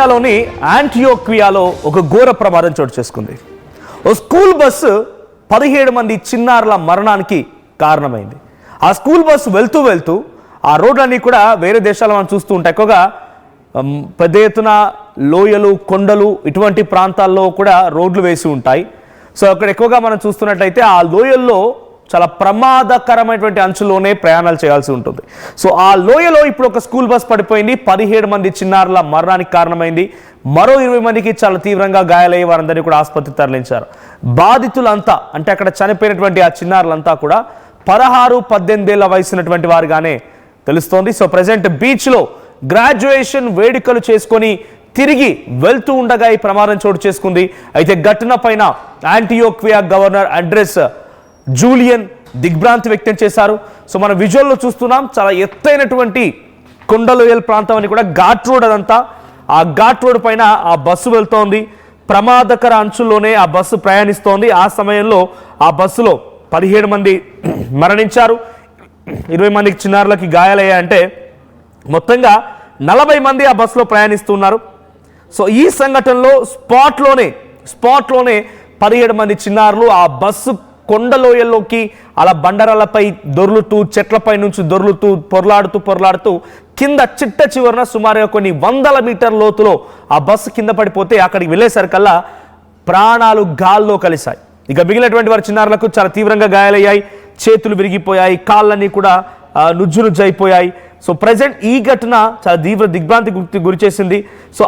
సిరియాలోని యాంటియోక్వియాలో ఒక ఘోర ప్రమాదం చోటు చేసుకుంది. ఓ స్కూల్ బస్సు 17 మంది చిన్నారుల మరణానికి కారణమైంది. ఆ స్కూల్ బస్సు వెళ్తూ వెళ్తూ ఆ రోడ్లన్నీ కూడా వేరే దేశాల్లో మనం చూస్తూ ఉంటాం. ఎక్కువగా పెద్ద ఎత్తున లోయలు, కొండలు ఇటువంటి ప్రాంతాల్లో కూడా రోడ్లు వేసి ఉంటాయి. సో అక్కడ ఎక్కువగా మనం చూస్తున్నట్లయితే ఆ లోయల్లో చాలా ప్రమాదకరమైనటువంటి అంచుల్లోనే ప్రయాణాలు చేయాల్సి ఉంటుంది. సో ఆ లోయలో ఇప్పుడు ఒక స్కూల్ బస్ పడిపోయింది. 17 మంది చిన్నారుల మరణానికి కారణమైంది. మరో 20 మందికి చాలా తీవ్రంగా గాయాలయ్యి వారందరినీ కూడా ఆసుపత్రికి తరలించారు. బాధితులంతా అంటే అక్కడ చనిపోయినటువంటి ఆ చిన్నారులంతా కూడా 16-18 ఏళ్ల వయసున్నటువంటి వారుగానే తెలుస్తోంది. సో ప్రజెంట్ బీచ్లో గ్రాడ్యుయేషన్ వేడుకలు చేసుకొని తిరిగి వెళ్తూ ఉండగా ఈ ప్రమాదం చోటు చేసుకుంది. అయితే ఘటన పైన యాంటియోక్వియా గవర్నర్ అడ్రస్ జూలియన్ దిగ్భ్రాంతి వ్యక్తం చేశారు. సో మన విజువల్లో చూస్తున్నాం, చాలా ఎత్తైనటువంటి కొండలోయల్ ప్రాంతం అని కూడా ఘాట్ రోడ్ అదంతా. ఆ ఘాట్ రోడ్ పైన ఆ బస్సు వెళ్తోంది. ప్రమాదకర అంచుల్లోనే ఆ బస్సు ప్రయాణిస్తోంది. ఆ సమయంలో ఆ బస్సులో 17 మంది మరణించారు, 20 మందికి చిన్నారులకి గాయాలయ్యాయంటే మొత్తంగా 40 మంది ఆ బస్సులో ప్రయాణిస్తున్నారు. సో ఈ సంఘటనలో స్పాట్లోనే 17 మంది చిన్నారులు ఆ బస్సు కొండలోయల్లోకి అలా బండరాలపై దొర్లుతూ, చెట్లపై నుంచి దొర్లుతూ పొరలాడుతూ కింద చిట్ట చివరన సుమారుగా కొన్ని 100 మీటర్ల లోతులో ఆ బస్సు కింద పడిపోతే అక్కడికి వెళ్ళేసరికల్లా ప్రాణాలు గాల్లో కలిశాయి. ఇక మిగిలినటువంటి వారి చిన్నారులకు చాలా తీవ్రంగా గాయాలయ్యాయి, చేతులు విరిగిపోయాయి, కాళ్ళన్నీ కూడా నుజ్జు అయిపోయాయి. సో ప్రజెంట్ ఈ ఘటన చాలా తీవ్ర దిగ్భ్రాంతి గురి చేసింది. సో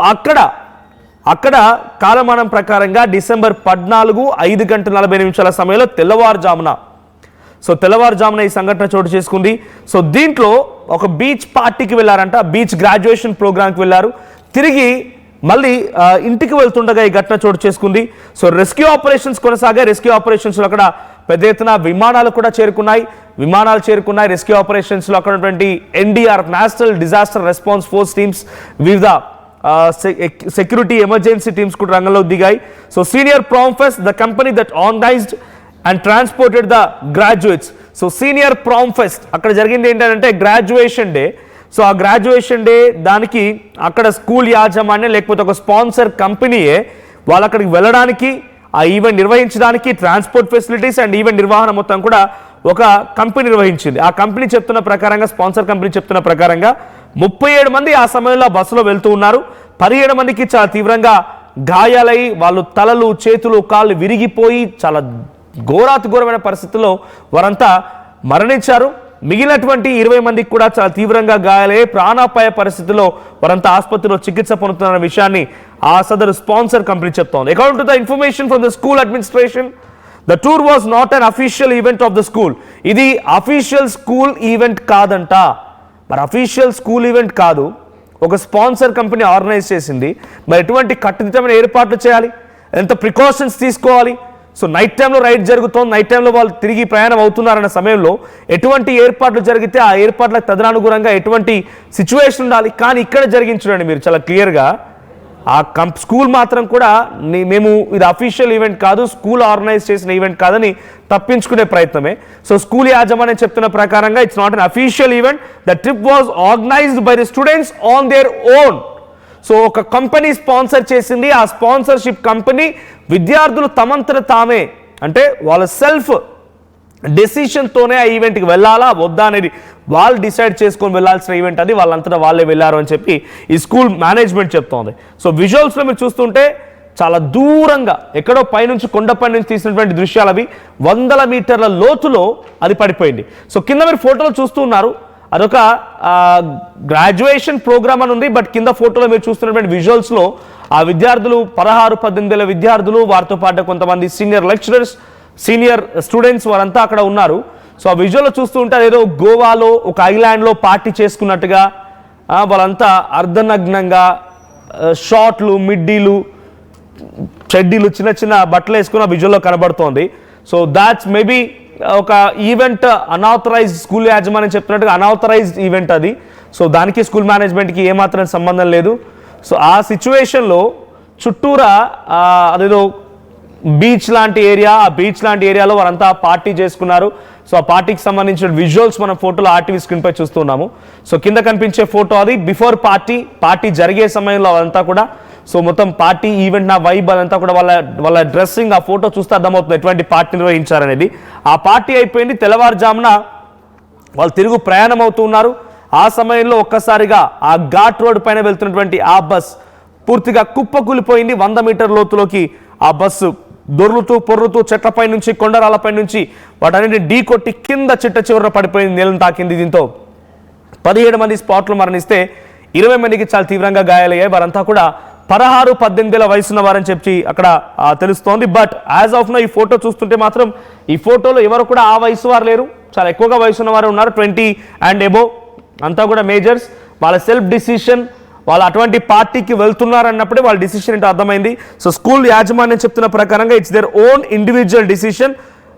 అక్కడ కాలమానం ప్రకారంగా డిసెంబర్ 14 5:40 సమయంలో తెల్లవారుజామున ఈ సంఘటన చోటు చేసుకుంది. సో దీంట్లో ఒక బీచ్ పార్టీకి వెళ్ళారంట, బీచ్ గ్రాడ్యుయేషన్ ప్రోగ్రామ్కి వెళ్ళారు. తిరిగి మళ్ళీ ఇంటికి వెళ్తుండగా ఈ ఘటన చోటు చేసుకుంది. సో రెస్క్యూ ఆపరేషన్స్ కొనసాగాయి. రెస్క్యూ ఆపరేషన్స్లో అక్కడ పెద్ద ఎత్తున విమానాలు చేరుకున్నాయి. రెస్క్యూ ఆపరేషన్స్లో అక్కడ ఉన్నటువంటి NDR national disaster response force teams, వివిధ సెక్యూరిటీ ఎమర్జెన్సీ టీమ్స్ కూడా రంగంలో దిగాయి. So senior promfest, the company that organized and transported the graduates. So senior promfest అక్కడ జరిగింది ఏంటంటే గ్రాడ్యుయేషన్ డే. సో ఆ గ్రాడ్యుయేషన్ డే దానికి అక్కడ స్కూల్ యాజమాన్యం లేకపోతే ఒక స్పాన్సర్ కంపెనీయే వాళ్ళు అక్కడికి వెళ్ళడానికి, ఆ ఈవెంట్ నిర్వహించడానికి ట్రాన్స్పోర్ట్ ఫెసిలిటీస్ అండ్ ఈవెంట్ నిర్వహణ మొత్తం కూడా ఒక కంపెనీ నిర్వహించింది. ఆ కంపెనీ చెప్తున్న ప్రకారంగా, స్పాన్సర్ కంపెనీ చెప్తున్న ప్రకారంగా 37 మంది ఆ సమయంలో బస్సులో వెళ్తూ ఉన్నారు. 17 మందికి చాలా తీవ్రంగా గాయాలై వాళ్ళు తలలు, చేతులు, కాళ్ళు విరిగిపోయి చాలా ఘోరమైన పరిస్థితుల్లో వారంతా మరణించారు. మిగిలినటువంటి 20 మందికి కూడా చాలా తీవ్రంగా గాయాలయ్యే ప్రాణాపాయ పరిస్థితుల్లో వారంతా ఆసుపత్రిలో చికిత్స పొందుతున్న విషయాన్ని ఆ సదరు స్పాన్సర్ కంపెనీ చెప్తోంది. According to the information from the school administration, the tour was not an official event of the school. ఇది అఫీషియల్ స్కూల్ ఈవెంట్ కాదంట. మరి అఫీషియల్ స్కూల్ ఈవెంట్ కాదు, ఒక స్పాన్సర్ కంపెనీ ఆర్గనైజ్ చేసింది. మరి ఎటువంటి కట్టుదిట్టమైన ఏర్పాట్లు చేయాలి, ఎంత ప్రికాషన్స్ తీసుకోవాలి. సో నైట్ టైంలో రైడ్ జరుగుతోంది, నైట్ టైంలో వాళ్ళు తిరిగి ప్రయాణం అవుతున్నారన్న సమయంలో ఎటువంటి ఏర్పాట్లు జరిగితే ఆ ఏర్పాట్లకు తదనుగుణంగా ఎటువంటి సిచ్యువేషన్ ఉండాలి. కానీ ఇక్కడ జరిగించండి మీరు చాలా క్లియర్గా ఆ స్కూల్ మాత్రం కూడా మేము ఇది అఫీషియల్ ఈవెంట్ కాదు, స్కూల్ ఆర్గనైజ్ చేసిన ఈవెంట్ కాదని తప్పించుకునే ప్రయత్నమే. సో స్కూల్ యాజమాన్యం చెప్తున్న ప్రకారంగా it's not an official event, the trip was organised by the students on their own. So ఒక కంపెనీ స్పాన్సర్ చేసింది. ఆ స్పాన్సర్షిప్ కంపెనీ విద్యార్థులు తమంతట తామే అంటే వాళ్ళ సెల్ఫ్ డెసిషన్తోనే ఆ ఈవెంట్కి వెళ్ళాలా వద్దా అనేది వాళ్ళు డిసైడ్ చేసుకొని వెళ్ళాల్సిన ఈవెంట్ అది, వాళ్ళంతటా వాళ్ళే వెళ్ళారు అని చెప్పి ఈ స్కూల్ మేనేజ్మెంట్ చెప్తోంది. సో విజువల్స్లో మీరు చూస్తుంటే చాలా దూరంగా ఎక్కడో పైనుంచి కొండపై నుంచి తీసినటువంటి దృశ్యాలు అవి 100 మీటర్ల లోతులో అది పడిపోయింది. సో కింద మీరు ఫోటోలు చూస్తున్నారు, అదొక గ్రాడ్యుయేషన్ ప్రోగ్రామ్ అని ఉంది. బట్ కింద ఫోటోలో మీరు చూస్తున్నటువంటి విజువల్స్లో ఆ విద్యార్థులు 16-18 ఏళ్ల విద్యార్థులు, వారితో పాటు కొంతమంది సీనియర్ లెక్చరర్స్, సీనియర్ స్టూడెంట్స్ వారంతా అక్కడ ఉన్నారు. సో ఆ విజువల్లో చూస్తూ ఉంటే ఏదో గోవాలో ఒక ఐలాండ్లో పార్టీ చేసుకున్నట్టుగా వాళ్ళంతా అర్ధనగ్నంగా షార్ట్లు, మిడ్డీలు, చెడ్డీలు, చిన్న చిన్న బట్టలు వేసుకున్న విజువల్లో కనబడుతోంది. సో దాట్స్ మేబీ ఒక ఈవెంట్ అన్ఆథరైజ్డ్, స్కూల్ యాజమాన్యం చెప్తున్నట్టుగా అన్ఆథరైజ్డ్ ఈవెంట్ అది. సో దానికి స్కూల్ మేనేజ్మెంట్కి ఏమాత్రం సంబంధం లేదు. సో ఆ సిచ్యువేషన్లో చుట్టూరా అదేదో బీచ్ లాంటి ఏరియాలో వారంతా పార్టీ చేసుకున్నారు. సో ఆ పార్టీకి సంబంధించిన విజువల్స్ మనం ఫోటోలో ఆర్టీవీ స్క్రీన్ పై చూస్తున్నాము. సో కింద కనిపించే ఫోటో అది బిఫోర్ పార్టీ జరిగే సమయంలో అదంతా కూడా సో మొత్తం పార్టీ ఈవెంట్ నా వైబ్ అదంతా కూడా వాళ్ళ డ్రెస్సింగ్ ఆ ఫోటో చూస్తే అర్థమవుతుంది ఎటువంటి పార్టీ నిర్వహించారనేది. ఆ పార్టీ అయిపోయింది, తెల్లవారుజామున వాళ్ళు తిరుగు ప్రయాణం అవుతూ ఉన్నారు. ఆ సమయంలో ఒక్కసారిగా ఆ ఘాట్ రోడ్ పైన వెళ్తున్నటువంటి ఆ బస్ పూర్తిగా కుప్పకూలిపోయింది. 100 మీటర్ లోతులోకి ఆ బస్సు దొర్లుతూ పొర్లుతూ చెట్లపై నుంచి కొండరాలపై నుంచి వాటన్నిటిని ఢీ కొట్టి కింద చిట్ట చివర పడిపోయింది, నేలను తాకింది. దీంతో 17 మంది స్పాట్లు మరణిస్తే 20 మందికి చాలా తీవ్రంగా గాయాలయ్యాయి. వారంతా కూడా 16-18 వయసున్న వారని చెప్పి అక్కడ తెలుస్తోంది. బట్ యాజ్ ఆఫ్ నో ఈ ఫోటో చూస్తుంటే మాత్రం ఈ ఫోటోలో ఎవరు కూడా ఆ వయసు వారు లేరు, చాలా ఎక్కువగా వయసున్న వారు ఉన్నారు, 20 and above. అంతా కూడా మేజర్స్. వాళ్ళ సెల్ఫ్ డిసిషన్, వాళ్ళు అటువంటి పార్టీకి వెళ్తున్నారు అన్నప్పుడే వాళ్ళ డిసిషన్ ఏంటో అర్థమైంది. సో స్కూల్ యాజమాన్యం చెప్తున్న ప్రకారంగా it's their own individual decision,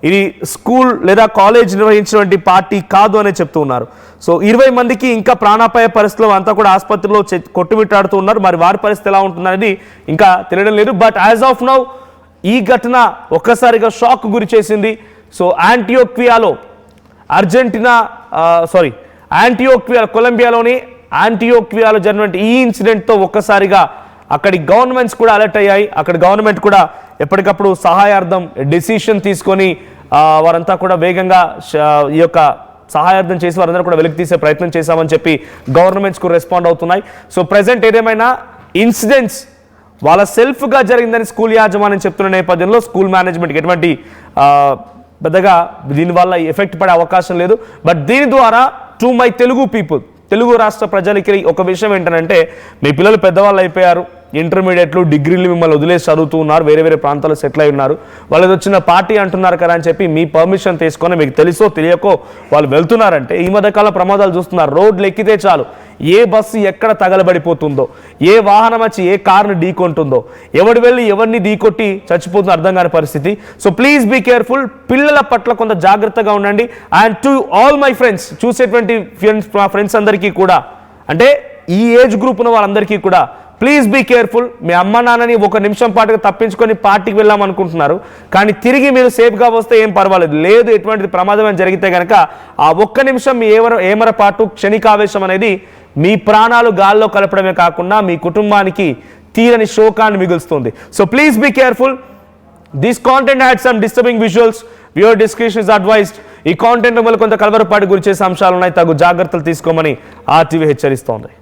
ఇది స్కూల్ లేదా కాలేజ్ నిర్వహించినటువంటి పార్టీ కాదు అని చెప్తూ ఉన్నారు. సో 20 మందికి ఇంకా ప్రాణాపాయ పరిస్థితుల్లో అంతా కూడా ఆసుపత్రిలో కొట్టుమిట్టాడుతూ ఉన్నారు. మరి వారి పరిస్థితి ఎలా ఉంటుందనేది ఇంకా తెలియడం లేదు. బట్ యాజ్ ఆఫ్ నౌ ఈ ఘటన ఒక్కసారిగా షాక్ గురి చేసింది. సో కొలంబియాలోని యాంటియోక్వియాలో జరిగినటువంటి ఈ ఇన్సిడెంట్తో ఒక్కసారిగా అక్కడి గవర్నమెంట్స్ కూడా అలర్ట్ అయ్యాయి. అక్కడ గవర్నమెంట్ కూడా ఎప్పటికప్పుడు సహాయార్థం డెసిషన్ తీసుకొని వారంతా కూడా వేగంగా ఈ యొక్క సహాయార్థం చేసి వారందరూ కూడా వెలికి తీసే ప్రయత్నం చేశామని చెప్పి గవర్నమెంట్స్కు రెస్పాండ్ అవుతున్నాయి. సో ప్రజెంట్ ఏదేమైనా ఇన్సిడెంట్స్ వాళ్ళ సెల్ఫ్గా జరిగిందని స్కూల్ యాజమాన్యం చెప్తున్న నేపథ్యంలో స్కూల్ మేనేజ్మెంట్కి ఎటువంటి పెద్దగా దీనివల్ల ఎఫెక్ట్ పడే అవకాశం లేదు. బట్ దీని ద్వారా టు మై తెలుగు రాష్ట్ర ప్రజలకి ఒక విషయం ఏంటంటే, మీ పిల్లలు పెద్దవాళ్ళు అయిపోయారు, ఇంటర్మీడియట్లు డిగ్రీలు మిమ్మల్ని వదిలేసి చదువుతూ ఉన్నారు, వేరే ప్రాంతాల్లో సెటిల్ అయి ఉన్నారు, వాళ్ళకి వచ్చిన పార్టీ అంటున్నారు కదా అని చెప్పి మీ పర్మిషన్ తీసుకొని మీకు తెలుసో తెలియకో వాళ్ళు వెళ్తున్నారంటే ఈ మధ్యకాల ప్రమాదాలు చూస్తున్నారు. రోడ్లు ఎక్కితే చాలు ఏ బస్సు ఎక్కడ తగలబడిపోతుందో, ఏ వాహనం వచ్చి ఏ కార్ను ఢీకొంటుందో, ఎవడు వెళ్ళి ఎవరిని ఢీకొట్టి చచ్చిపోతుందో అర్థం కాని పరిస్థితి. సో ప్లీజ్ బీ కేర్ఫుల్, పిల్లల పట్ల కొంత జాగ్రత్తగా ఉండండి. And to all my friends, చూసేటువంటి ఫ్రెండ్స్ అందరికీ కూడా, అంటే ఈ ఏజ్ గ్రూప్ ఉన్న వాళ్ళందరికీ కూడా ప్లీజ్ బీ కేర్ఫుల్. మీ అమ్మ నాన్నని 1 నిమిషం పాటుగా తప్పించుకొని పార్టీకి వెళ్ళామనుకుంటున్నారు, కానీ తిరిగి మీరు సేఫ్గా వస్తే ఏం పర్వాలేదు. లేదు ఎటువంటి ప్రమాదం జరిగితే కనుక ఆ 1 నిమిషం మీ ఏమరపాటు క్షణికావేశం అనేది మీ ప్రాణాలు గాల్లో కలపడమే కాకుండా మీ కుటుంబానికి తీరని శోకాన్ని మిగులుస్తుంది. So please be careful. This content had some disturbing visuals, viewer description is advised. ఈ కాంటెంట్ వల్ల కొంత కలవరపాటు గురి చేసే అంశాలు ఉన్నాయి, తగు జాగ్రత్తలు తీసుకోమని RTV హెచ్చరిస్తోంది.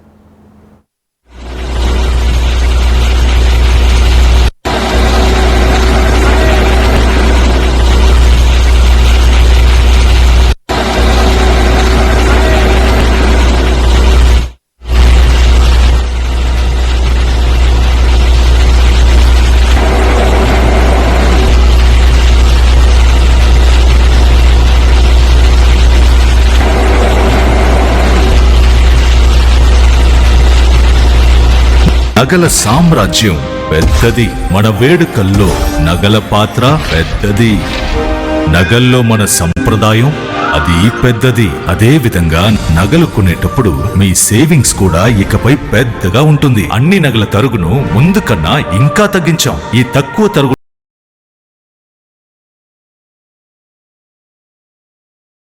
నగల సామ్రాజ్యం పెద్దది, మన వేడుకల్లో నగల పాత్ర పెద్దది. నగల్లో మన సంప్రదాయం అది పెద్దది. అదే విధంగా నగలు కొనేటప్పుడు మీ సేవింగ్స్ కూడా ఇకపై పెద్దగా ఉంటుంది. అన్ని నగల తరుగును ముందు కన్నా ఇంకా తగ్గించాం. ఈ తక్కువ తరుగు